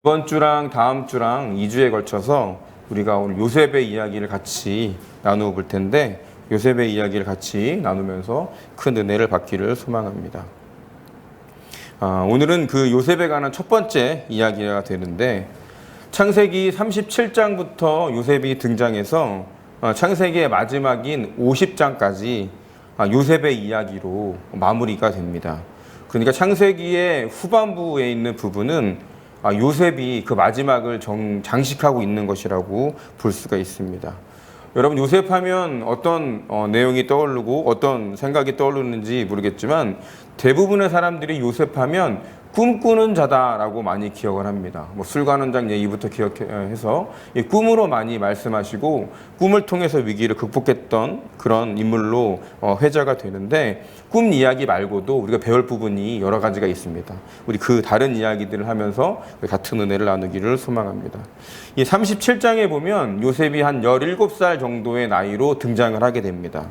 이번 주랑 다음 주랑 2주에 걸쳐서 우리가 오늘 요셉의 이야기를 같이 나누어 볼 텐데, 요셉의 이야기를 같이 나누면서 큰 은혜를 받기를 소망합니다. 오늘은 그 요셉에 관한 첫 번째 이야기가 되는데, 창세기 37장부터 요셉이 등장해서 창세기의 마지막인 50장까지 요셉의 이야기로 마무리가 됩니다. 그러니까 창세기의 후반부에 있는 부분은 요셉이 그 마지막을 장식하고 있는 것이라고 볼 수가 있습니다. 여러분, 요셉 하면 어떤 내용이 떠오르고 어떤 생각이 떠오르는지 모르겠지만, 대부분의 사람들이 요셉 하면 꿈꾸는 자다라고 많이 기억을 합니다. 술관원장 얘기부터 기억해서 꿈으로 많이 말씀하시고, 꿈을 통해서 위기를 극복했던 그런 인물로 회자가 되는데, 꿈 이야기 말고도 우리가 배울 부분이 여러 가지가 있습니다. 우리 그 다른 이야기들을 하면서 같은 은혜를 나누기를 소망합니다. 이 37장에 보면 요셉이 한 17살 정도의 나이로 등장을 하게 됩니다.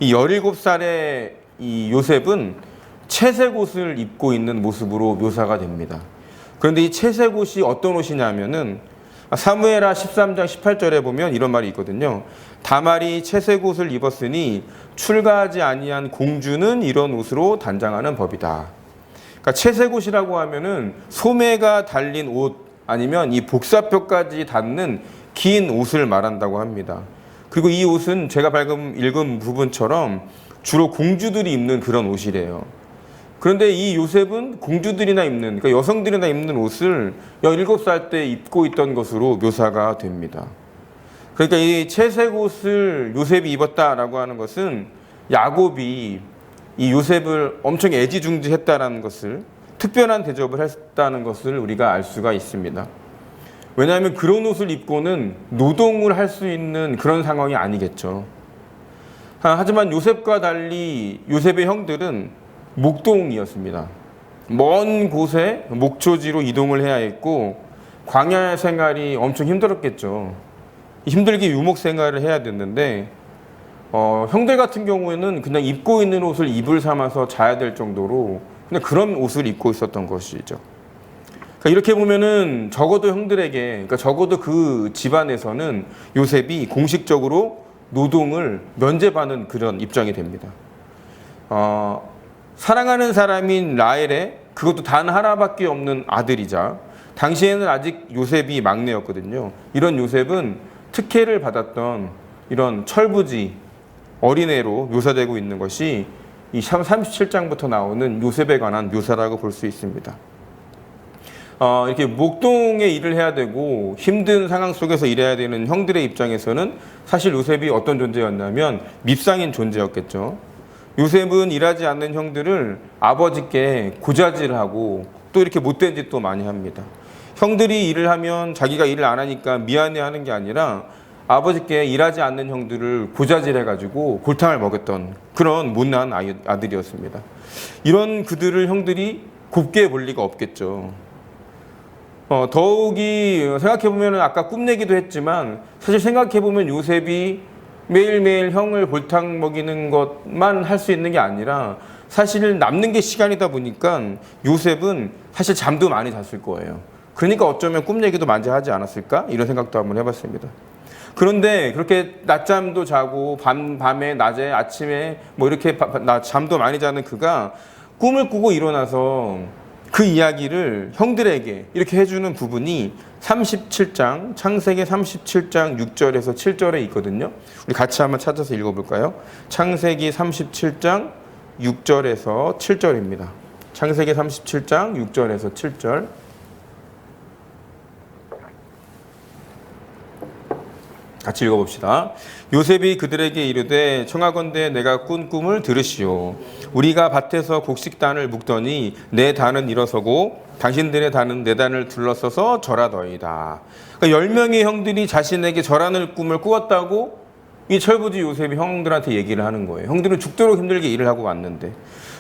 이 17살의 이 요셉은 채색 옷을 입고 있는 모습으로 묘사가 됩니다. 그런데 이 채색 옷이 어떤 옷이냐면은 사무엘하 13장 18절에 보면 이런 말이 있거든요. 다말이 채색 옷을 입었으니 출가하지 아니한 공주는 이런 옷으로 단장하는 법이다. 그러니까 채색 옷이라고 하면은 소매가 달린 옷, 아니면 이 복사표까지 닿는 긴 옷을 말한다고 합니다. 그리고 이 옷은 제가 방금 읽은 부분처럼 주로 공주들이 입는 그런 옷이래요. 그런데 이 요셉은 공주들이나 입는, 그러니까 여성들이나 입는 옷을 17살 때 입고 있던 것으로 묘사가 됩니다. 그러니까 이 채색 옷을 요셉이 입었다라고 하는 것은 야곱이 이 요셉을 엄청 애지중지했다라는 것을, 특별한 대접을 했다는 것을 우리가 알 수가 있습니다. 왜냐하면 그런 옷을 입고는 노동을 할 수 있는 그런 상황이 아니겠죠. 하지만 요셉과 달리 요셉의 형들은 목동이었습니다. 먼 곳에 목초지로 이동을 해야 했고, 광야 생활이 엄청 힘들었겠죠. 힘들게 유목 생활을 해야 됐는데, 형들 같은 경우에는 그냥 입고 있는 옷을 이불 삼아서 자야 될 정도로 그냥 그런 옷을 입고 있었던 것이죠. 그러니까 이렇게 보면은 적어도 형들에게, 그러니까 적어도 그 집안에서는 요셉이 공식적으로 노동을 면제받는 그런 입장이 됩니다. 사랑하는 사람인 라헬의, 그것도 단 하나밖에 없는 아들이자, 당시에는 아직 요셉이 막내였거든요. 이런 요셉은 특혜를 받았던 이런 철부지 어린애로 묘사되고 있는 것이 이 37장부터 나오는 요셉에 관한 묘사라고 볼 수 있습니다. 이렇게 목동에 일을 해야 되고 힘든 상황 속에서 일해야 되는 형들의 입장에서는 사실 요셉이 어떤 존재였냐면 밉상인 존재였겠죠. 요셉은 일하지 않는 형들을 아버지께 고자질을 하고, 또 이렇게 못된 짓도 많이 합니다. 형들이 일을 하면 자기가 일을 안 하니까 미안해하는 게 아니라 아버지께 일하지 않는 형들을 고자질해가지고 골탕을 먹였던 그런 못난 아들이었습니다. 이런 그들을 형들이 곱게 볼 리가 없겠죠. 더욱이 생각해보면, 아까 꿈 얘기도 했지만 사실 생각해보면 요셉이 매일매일 형을 골탕 먹이는 것만 할 수 있는 게 아니라 사실 남는 게 시간이다 보니까 요셉은 사실 잠도 많이 잤을 거예요. 그러니까 어쩌면 꿈 얘기도 많이 하지 않았을까? 이런 생각도 한번 해봤습니다. 그런데 그렇게 낮잠도 자고 밤에 낮에 아침에 이렇게 잠도 많이 자는 그가 꿈을 꾸고 일어나서 그 이야기를 형들에게 이렇게 해주는 부분이 37장, 창세기 37장 6절에서 7절에 있거든요. 우리 같이 한번 찾아서 읽어볼까요? 창세기 37장 6절에서 7절입니다. 창세기 37장 6절에서 7절. 같이 읽어봅시다. 요셉이 그들에게 이르되 청하건대 내가 꾼 꿈을 들으시오. 우리가 밭에서 곡식단을 묶더니 내 단은 일어서고 당신들의 단은 내 단을 둘러서서 절하더이다. 그러니까 10명의 형들이 자신에게 절하는 꿈을 꾸었다고 이 철부지 요셉이 형들한테 얘기를 하는 거예요. 형들은 죽도록 힘들게 일을 하고 왔는데,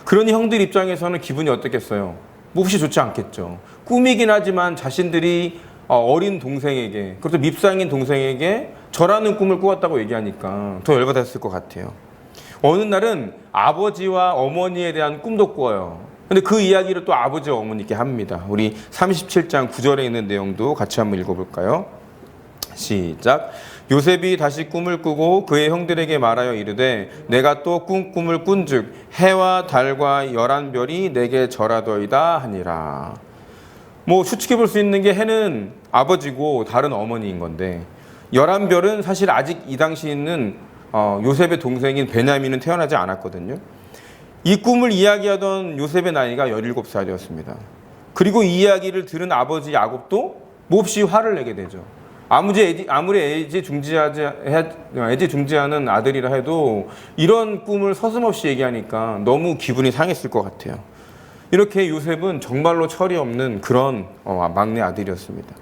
그러니 형들 입장에서는 기분이 어떻겠어요? 몹시 좋지 않겠죠. 꿈이긴 하지만 자신들이 어린 동생에게, 그것도 밉상인 동생에게 절하는 꿈을 꾸었다고 얘기하니까 더 열받았을 것 같아요. 어느 날은 아버지와 어머니에 대한 꿈도 꾸어요. 근데 그 이야기를 또 아버지와 어머니께 합니다. 우리 37장 9절에 있는 내용도 같이 한번 읽어볼까요? 시작. 요셉이 다시 꿈을 꾸고 그의 형들에게 말하여 이르되 내가 또 꿈을 꾼즉 해와 달과 11별이 내게 절하더이다 하니라. 뭐 추측해 볼 수 있는 게 해는 아버지고 달은 어머니인 건데 11별은 사실 아직 이 당시에는 요셉의 동생인 베냐민은 태어나지 않았거든요. 이 꿈을 이야기하던 요셉의 나이가 17살이었습니다. 그리고 이 이야기를 들은 아버지 야곱도 몹시 화를 내게 되죠. 아무리 애지중지하는 아들이라 해도 이런 꿈을 서슴없이 얘기하니까 너무 기분이 상했을 것 같아요. 이렇게 요셉은 정말로 철이 없는 그런 막내 아들이었습니다.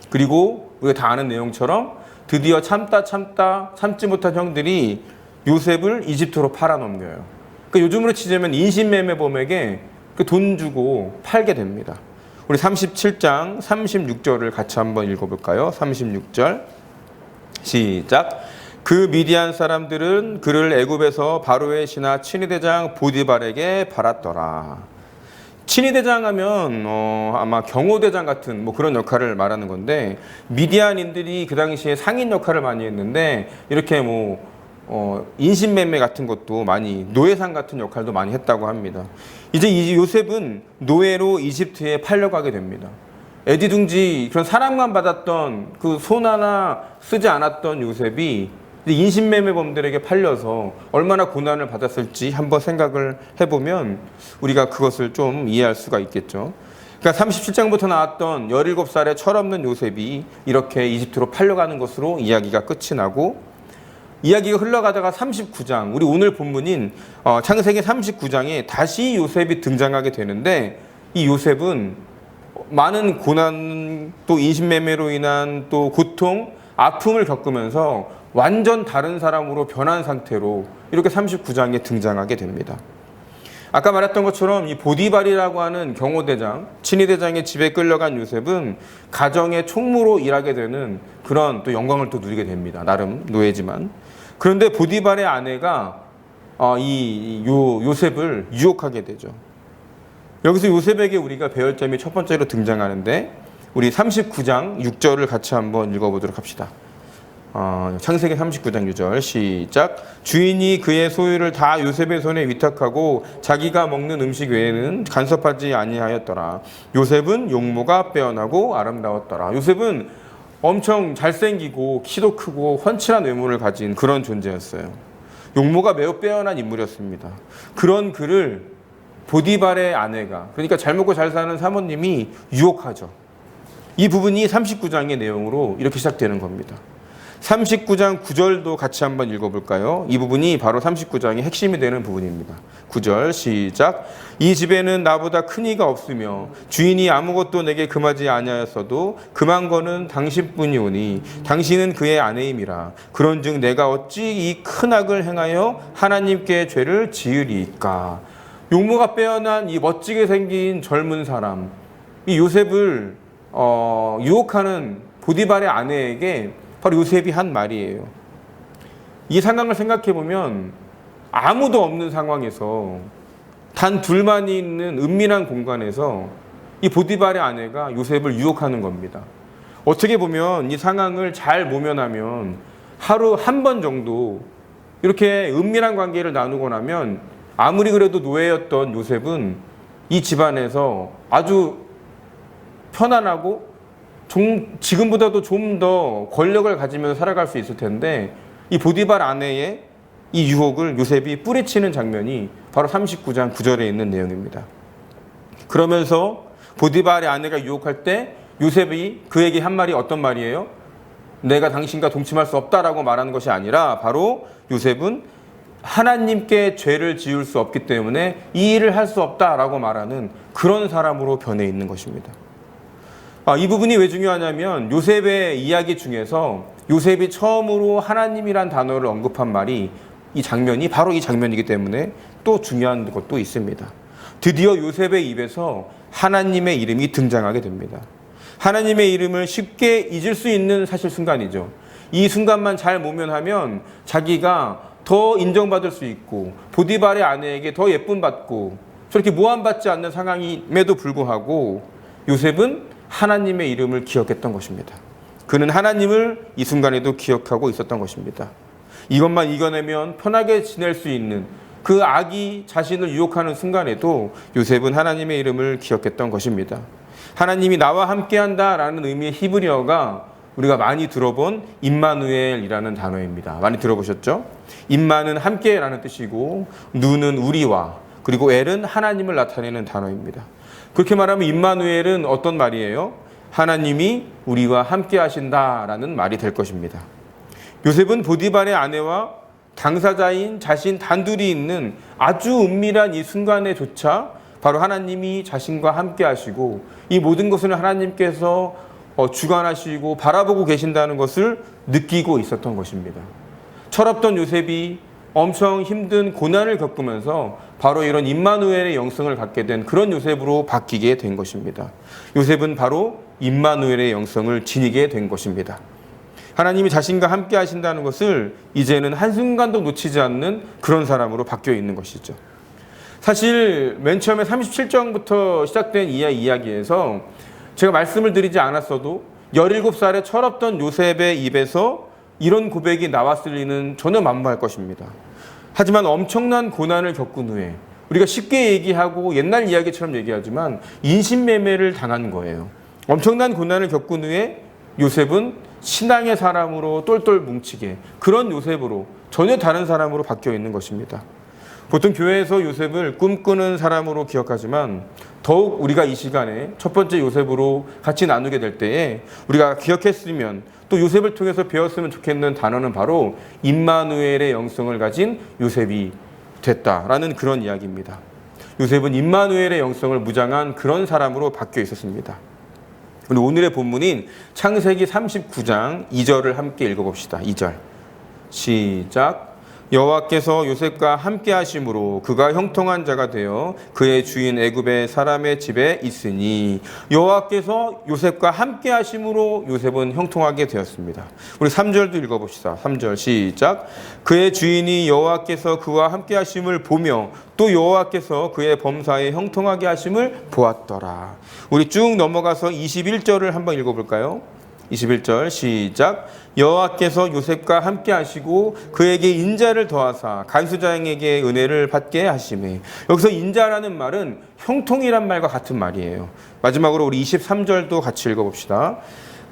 그리고 우리가 다 아는 내용처럼 드디어 참지 못한 형들이 요셉을 이집트로 팔아넘겨요. 그러니까 요즘으로 치자면 인신매매범에게 돈 주고 팔게 됩니다. 우리 37장 36절을 같이 한번 읽어볼까요? 36절 시작. 그 미디안 사람들은 그를 애굽에서 바로의 신하 친위대장 보디발에게 팔았더라. 친위대장 하면 아마 경호대장 같은 뭐 그런 역할을 말하는 건데 미디안인들이 그 당시에 상인 역할을 많이 했는데 이렇게 인신매매 같은 것도 많이 노예상 같은 역할도 많이 했다고 합니다. 이제 이 요셉은 노예로 이집트에 팔려가게 됩니다. 애지중지 그런 사랑만 받았던 그 손 하나 쓰지 않았던 요셉이 인신매매범들에게 팔려서 얼마나 고난을 받았을지 한번 생각을 해보면 우리가 그것을 좀 이해할 수가 있겠죠. 그러니까 37장부터 나왔던 17살의 철없는 요셉이 이렇게 이집트로 팔려가는 것으로 이야기가 끝이 나고 이야기가 흘러가다가 39장, 우리 오늘 본문인 창세기 39장에 다시 요셉이 등장하게 되는데 이 요셉은 많은 고난 또 인신매매로 인한 또 고통, 아픔을 겪으면서 완전 다른 사람으로 변한 상태로 이렇게 39장에 등장하게 됩니다. 아까 말했던 것처럼 이 보디발이라고 하는 경호대장, 친위대장의 집에 끌려간 요셉은 가정의 총무로 일하게 되는 그런 또 영광을 또 누리게 됩니다. 나름 노예지만. 그런데 보디발의 아내가 요셉을 유혹하게 되죠. 여기서 요셉에게 우리가 배울 점이 첫 번째로 등장하는데 우리 39장 6절을 같이 한번 읽어보도록 합시다. 창세기 39장 6절 시작. 주인이 그의 소유를 다 요셉의 손에 위탁하고 자기가 먹는 음식 외에는 간섭하지 아니하였더라. 요셉은 용모가 빼어나고 아름다웠더라. 요셉은 엄청 잘생기고 키도 크고 훤칠한 외모를 가진 그런 존재였어요. 용모가 매우 빼어난 인물이었습니다. 그런 그를 보디발의 아내가, 그러니까 잘 먹고 잘 사는 사모님이 유혹하죠. 이 부분이 39장의 내용으로 이렇게 시작되는 겁니다. 39장 9절도 같이 한번 읽어볼까요? 이 부분이 바로 39장의 핵심이 되는 부분입니다. 9절 시작. 이 집에는 나보다 큰 이가 없으며 주인이 아무것도 내게 금하지 아니하였어도 금한 거는 당신뿐이오니 당신은 그의 아내임이라. 그런즉 내가 어찌 이 큰 악을 행하여 하나님께 죄를 지으리이까. 용모가 빼어난 이 멋지게 생긴 젊은 사람, 이 요셉을 유혹하는 보디발의 아내에게 바로 요셉이 한 말이에요. 이 상황을 생각해 보면 아무도 없는 상황에서 단 둘만이 있는 은밀한 공간에서 이 보디발의 아내가 요셉을 유혹하는 겁니다. 어떻게 보면 이 상황을 잘 모면하면 하루 한 번 정도 이렇게 은밀한 관계를 나누고 나면 아무리 그래도 노예였던 요셉은 이 집안에서 아주 편안하고 지금보다도 좀 더 권력을 가지면서 살아갈 수 있을 텐데 이 보디발 아내의 이 유혹을 요셉이 뿌리치는 장면이 바로 39장 9절에 있는 내용입니다. 그러면서 보디발의 아내가 유혹할 때 요셉이 그에게 한 말이 어떤 말이에요? 내가 당신과 동침할 수 없다라고 말하는 것이 아니라 바로 요셉은 하나님께 죄를 지을 수 없기 때문에 이 일을 할 수 없다라고 말하는 그런 사람으로 변해 있는 것입니다. 이 부분이 왜 중요하냐면 요셉의 이야기 중에서 요셉이 처음으로 하나님이란 단어를 언급한 말이 이 장면이 바로 이 장면이기 때문에 또 중요한 것도 있습니다. 드디어 요셉의 입에서 하나님의 이름이 등장하게 됩니다. 하나님의 이름을 쉽게 잊을 수 있는 사실 순간이죠. 이 순간만 잘 모면하면 자기가 더 인정받을 수 있고 보디발의 아내에게 더 예쁨 받고 저렇게 모함받지 않는 상황임에도 불구하고 요셉은 하나님의 이름을 기억했던 것입니다. 그는 하나님을 이 순간에도 기억하고 있었던 것입니다. 이것만 이겨내면 편하게 지낼 수 있는 그 악이 자신을 유혹하는 순간에도 요셉은 하나님의 이름을 기억했던 것입니다. 하나님이 나와 함께한다라는 의미의 히브리어가 우리가 많이 들어본 임마누엘이라는 단어입니다. 많이 들어보셨죠? 임마는 함께라는 뜻이고 누는 우리와, 그리고 엘은 하나님을 나타내는 단어입니다. 그렇게 말하면 임마누엘은 어떤 말이에요? 하나님이 우리와 함께 하신다라는 말이 될 것입니다. 요셉은 보디발의 아내와 당사자인 자신 단둘이 있는 아주 은밀한 이 순간에조차 바로 하나님이 자신과 함께 하시고 이 모든 것을 하나님께서 주관하시고 바라보고 계신다는 것을 느끼고 있었던 것입니다. 철없던 요셉이 엄청 힘든 고난을 겪으면서 바로 이런 임마누엘의 영성을 갖게 된 그런 요셉으로 바뀌게 된 것입니다. 요셉은 바로 임마누엘의 영성을 지니게 된 것입니다. 하나님이 자신과 함께 하신다는 것을 이제는 한순간도 놓치지 않는 그런 사람으로 바뀌어 있는 것이죠. 사실 맨 처음에 37장부터 시작된 이 이야기에서 제가 말씀을 드리지 않았어도 17살의 철없던 요셉의 입에서 이런 고백이 나왔을 리는 전혀 만무할 것입니다. 하지만 엄청난 고난을 겪은 후에 우리가 쉽게 얘기하고 옛날 이야기처럼 얘기하지만 인신매매를 당한 거예요. 엄청난 고난을 겪은 후에 요셉은 신앙의 사람으로 똘똘 뭉치게 그런 요셉으로 전혀 다른 사람으로 바뀌어 있는 것입니다. 보통 교회에서 요셉을 꿈꾸는 사람으로 기억하지만 더욱 우리가 이 시간에 첫 번째 요셉으로 같이 나누게 될 때에 우리가 기억했으면 또 요셉을 통해서 배웠으면 좋겠는 단어는 바로 임마누엘의 영성을 가진 요셉이 됐다라는 그런 이야기입니다. 요셉은 임마누엘의 영성을 무장한 그런 사람으로 바뀌어 있었습니다. 오늘의 본문인 창세기 39장 2절을 함께 읽어봅시다. 2절 시작. 여호와께서 요셉과 함께 하심으로 그가 형통한 자가 되어 그의 주인 애굽의 사람의 집에 있으니 여호와께서 요셉과 함께 하심으로 요셉은 형통하게 되었습니다. 우리 3절도 읽어봅시다. 3절 시작. 그의 주인이 여호와께서 그와 함께 하심을 보며 또 여호와께서 그의 범사에 형통하게 하심을 보았더라. 우리 쭉 넘어가서 21절을 한번 읽어볼까요? 21절 시작. 여호와께서 요셉과 함께 하시고 그에게 인자를 더하사 간수장에게 은혜를 받게 하시매. 여기서 인자라는 말은 형통이란 말과 같은 말이에요. 마지막으로 우리 23절도 같이 읽어봅시다.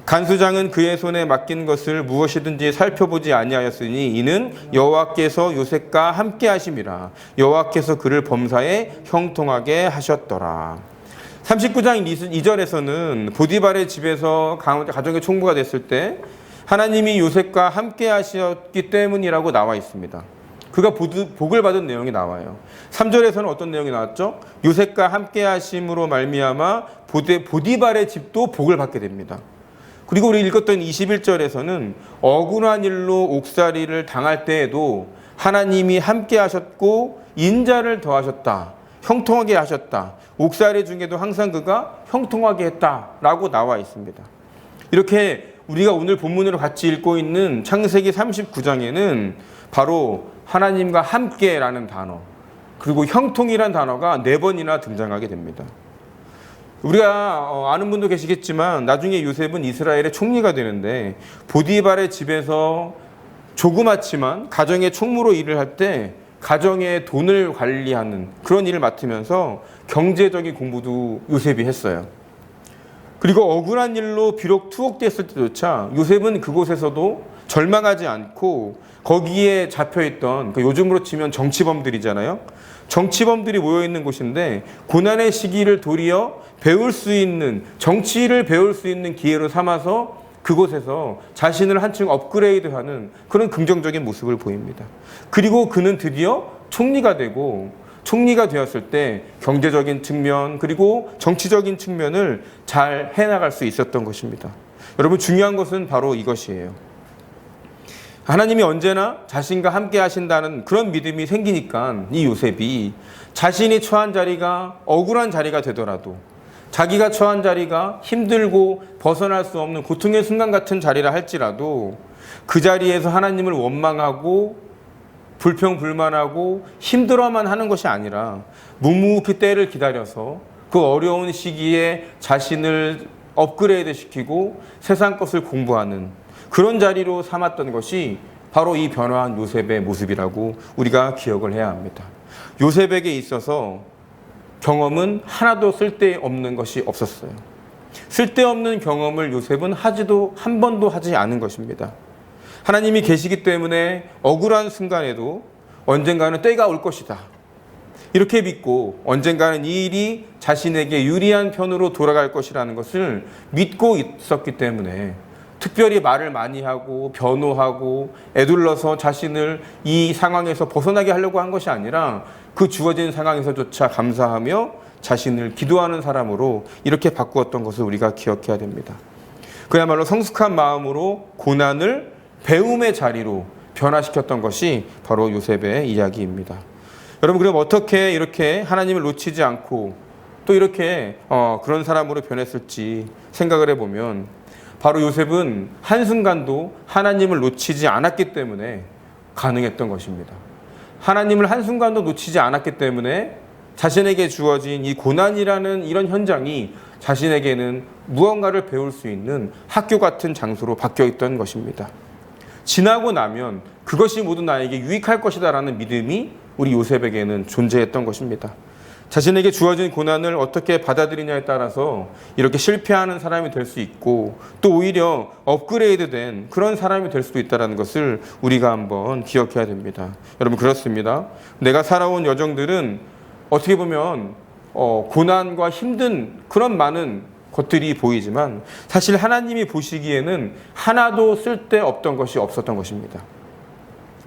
간수장은 그의 손에 맡긴 것을 무엇이든지 살펴보지 아니하였으니 이는 여호와께서 요셉과 함께 하심이라. 여호와께서 그를 범사에 형통하게 하셨더라. 39장 2절에서는 보디발의 집에서 가정의 총무가 됐을 때 하나님이 요셉과 함께 하셨기 때문이라고 나와 있습니다. 그가 복을 받은 내용이 나와요. 3절에서는 어떤 내용이 나왔죠? 요셉과 함께 하심으로 말미암아 보디발의 집도 복을 받게 됩니다. 그리고 우리 읽었던 21절에서는 억울한 일로 옥살이를 당할 때에도 하나님이 함께 하셨고 인자를 더하셨다. 형통하게 하셨다. 옥살이 중에도 항상 그가 형통하게 했다라고 나와 있습니다. 이렇게 우리가 오늘 본문으로 같이 읽고 있는 창세기 39장에는 바로 하나님과 함께라는 단어 그리고 형통이라는 단어가 4번이나 등장하게 됩니다. 우리가 아는 분도 계시겠지만 나중에 요셉은 이스라엘의 총리가 되는데 보디발의 집에서 조그맣지만 가정의 총무로 일을 할 때 가정의 돈을 관리하는 그런 일을 맡으면서 경제적인 공부도 요셉이 했어요. 그리고 억울한 일로 비록 투옥됐을 때조차 요셉은 그곳에서도 절망하지 않고 거기에 잡혀있던 요즘으로 치면 정치범들이잖아요. 정치범들이 모여있는 곳인데 고난의 시기를 도리어 배울 수 있는 정치를 배울 수 있는 기회로 삼아서 그곳에서 자신을 한층 업그레이드하는 그런 긍정적인 모습을 보입니다. 그리고 그는 드디어 총리가 되고 총리가 되었을 때 경제적인 측면 그리고 정치적인 측면을 잘 해나갈 수 있었던 것입니다. 여러분 중요한 것은 바로 이것이에요. 하나님이 언제나 자신과 함께 하신다는 그런 믿음이 생기니까 이 요셉이 자신이 처한 자리가 억울한 자리가 되더라도 자기가 처한 자리가 힘들고 벗어날 수 없는 고통의 순간 같은 자리라 할지라도 그 자리에서 하나님을 원망하고 불평불만하고 힘들어만 하는 것이 아니라 묵묵히 때를 기다려서 그 어려운 시기에 자신을 업그레이드 시키고 세상 것을 공부하는 그런 자리로 삼았던 것이 바로 이 변화한 요셉의 모습이라고 우리가 기억을 해야 합니다. 요셉에게 있어서 경험은 하나도 쓸데없는 것이 없었어요. 쓸데없는 경험을 요셉은 하지도 한 번도 하지 않은 것입니다. 하나님이 계시기 때문에 억울한 순간에도 언젠가는 때가 올 것이다, 이렇게 믿고 언젠가는 이 일이 자신에게 유리한 편으로 돌아갈 것이라는 것을 믿고 있었기 때문에 특별히 말을 많이 하고 변호하고 애둘러서 자신을 이 상황에서 벗어나게 하려고 한 것이 아니라 그 주어진 상황에서조차 감사하며 자신을 기도하는 사람으로 이렇게 바꾸었던 것을 우리가 기억해야 됩니다. 그야말로 성숙한 마음으로 고난을 배움의 자리로 변화시켰던 것이 바로 요셉의 이야기입니다. 여러분, 그럼 어떻게 이렇게 하나님을 놓치지 않고 또 이렇게 그런 사람으로 변했을지 생각을 해보면 바로 요셉은 한순간도 하나님을 놓치지 않았기 때문에 가능했던 것입니다. 하나님을 한순간도 놓치지 않았기 때문에 자신에게 주어진 이 고난이라는 이런 현장이 자신에게는 무언가를 배울 수 있는 학교 같은 장소로 바뀌어 있던 것입니다. 지나고 나면 그것이 모두 나에게 유익할 것이다 라는 믿음이 우리 요셉에게는 존재했던 것입니다. 자신에게 주어진 고난을 어떻게 받아들이냐에 따라서 이렇게 실패하는 사람이 될 수 있고 또 오히려 업그레이드된 그런 사람이 될 수도 있다는 것을 우리가 한번 기억해야 됩니다. 여러분, 그렇습니다. 내가 살아온 여정들은 어떻게 보면 고난과 힘든 그런 많은 것들이 보이지만 사실 하나님이 보시기에는 하나도 쓸데없던 것이 없었던 것입니다.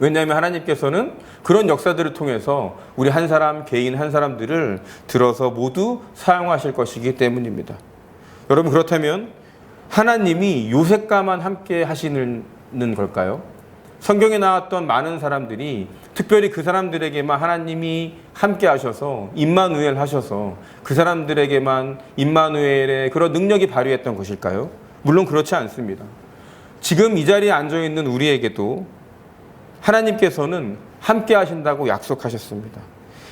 왜냐하면 하나님께서는 그런 역사들을 통해서 우리 한 사람, 개인 한 사람들을 들어서 모두 사용하실 것이기 때문입니다. 여러분, 그렇다면 하나님이 요셉과만 함께 하시는 걸까요? 성경에 나왔던 많은 사람들이 특별히 그 사람들에게만 하나님이 함께 하셔서 임마누엘 하셔서 그 사람들에게만 임마누엘의 그런 능력이 발휘했던 것일까요? 물론 그렇지 않습니다. 지금 이 자리에 앉아있는 우리에게도 하나님께서는 함께 하신다고 약속하셨습니다.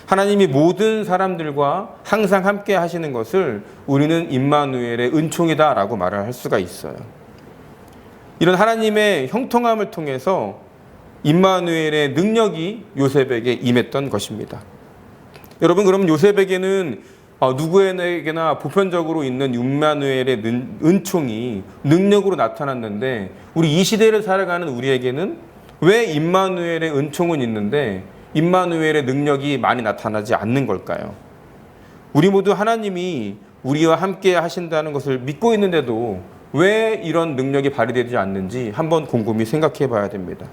하나님이 모든 사람들과 항상 함께 하시는 것을 우리는 임마누엘의 은총이다라고 말을 할 수가 있어요. 이런 하나님의 형통함을 통해서 임마누엘의 능력이 요셉에게 임했던 것입니다. 여러분, 그러면 요셉에게는 누구에게나 보편적으로 있는 임마누엘의 은총이 능력으로 나타났는데 우리 이 시대를 살아가는 우리에게는 왜 임마누엘의 은총은 있는데 임마누엘의 능력이 많이 나타나지 않는 걸까요? 우리 모두 하나님이 우리와 함께 하신다는 것을 믿고 있는데도 왜 이런 능력이 발휘되지 않는지 한번 곰곰이 생각해 봐야 됩니다.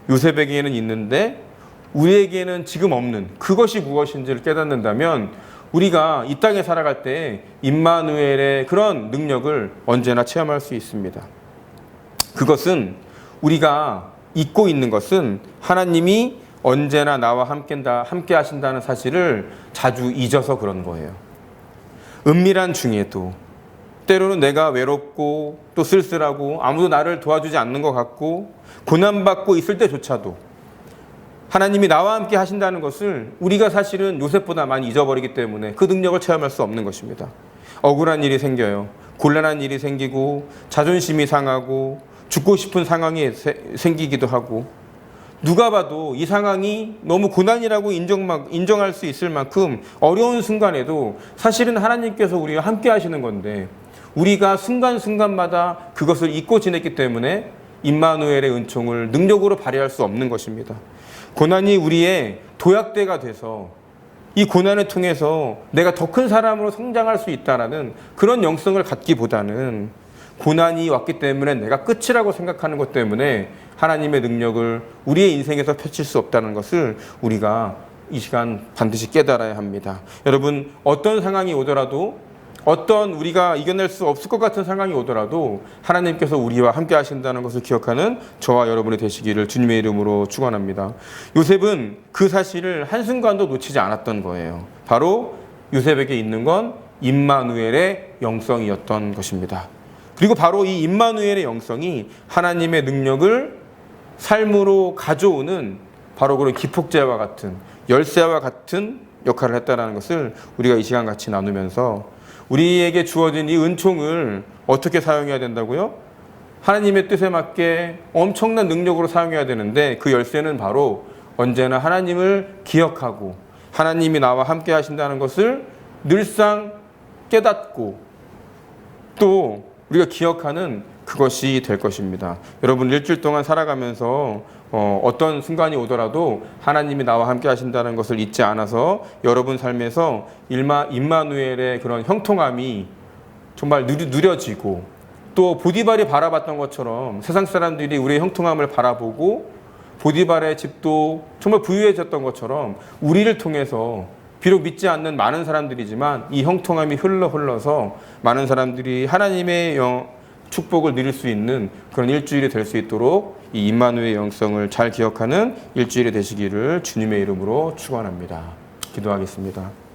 요셉에게는 있는데 우리에게는 지금 없는 그것이 무엇인지를 깨닫는다면 우리가 이 땅에 살아갈 때 임마누엘의 그런 능력을 언제나 체험할 수 있습니다. 그것은 우리가 잊고 있는 것은 하나님이 언제나 나와 함께 하신다는 사실을 자주 잊어서 그런 거예요. 은밀한 중에도 때로는 내가 외롭고 또 쓸쓸하고 아무도 나를 도와주지 않는 것 같고 고난받고 있을 때조차도 하나님이 나와 함께 하신다는 것을 우리가 사실은 요셉보다 많이 잊어버리기 때문에 그 능력을 체험할 수 없는 것입니다. 억울한 일이 생겨요. 곤란한 일이 생기고 자존심이 상하고 죽고 싶은 상황이 생기기도 하고 누가 봐도 이 상황이 너무 고난이라고 인정할 수 있을 만큼 어려운 순간에도 사실은 하나님께서 우리와 함께 하시는 건데 우리가 순간순간마다 그것을 잊고 지냈기 때문에 임마누엘의 은총을 능력으로 발휘할 수 없는 것입니다. 고난이 우리의 도약대가 돼서 이 고난을 통해서 내가 더 큰 사람으로 성장할 수 있다라는 그런 영성을 갖기보다는 고난이 왔기 때문에 내가 끝이라고 생각하는 것 때문에 하나님의 능력을 우리의 인생에서 펼칠 수 없다는 것을 우리가 이 시간 반드시 깨달아야 합니다. 여러분, 어떤 상황이 오더라도 어떤 우리가 이겨낼 수 없을 것 같은 상황이 오더라도 하나님께서 우리와 함께 하신다는 것을 기억하는 저와 여러분이 되시기를 주님의 이름으로 축원합니다. 요셉은 그 사실을 한순간도 놓치지 않았던 거예요. 바로 요셉에게 있는 건 임마누엘의 영성이었던 것입니다. 그리고 바로 이 임마누엘의 영성이 하나님의 능력을 삶으로 가져오는 바로 그런 기폭제와 같은 열쇠와 같은 역할을 했다는 것을 우리가 이 시간 같이 나누면서 우리에게 주어진 이 은총을 어떻게 사용해야 된다고요? 하나님의 뜻에 맞게 엄청난 능력으로 사용해야 되는데 그 열쇠는 바로 언제나 하나님을 기억하고 하나님이 나와 함께 하신다는 것을 늘상 깨닫고 또 우리가 기억하는 그것이 될 것입니다. 여러분 일주일 동안 살아가면서 어떤 순간이 오더라도 하나님이 나와 함께 하신다는 것을 잊지 않아서 여러분 삶에서 임마누엘의 그런 형통함이 정말 누려지고 또 보디발이 바라봤던 것처럼 세상 사람들이 우리의 형통함을 바라보고 보디발의 집도 정말 부유해졌던 것처럼 우리를 통해서 비록 믿지 않는 많은 사람들이지만 이 형통함이 흘러서 많은 사람들이 하나님의 축복을 누릴 수 있는 그런 일주일이 될 수 있도록 이 임마누엘의 영성을 잘 기억하는 일주일이 되시기를 주님의 이름으로 축원합니다. 기도하겠습니다.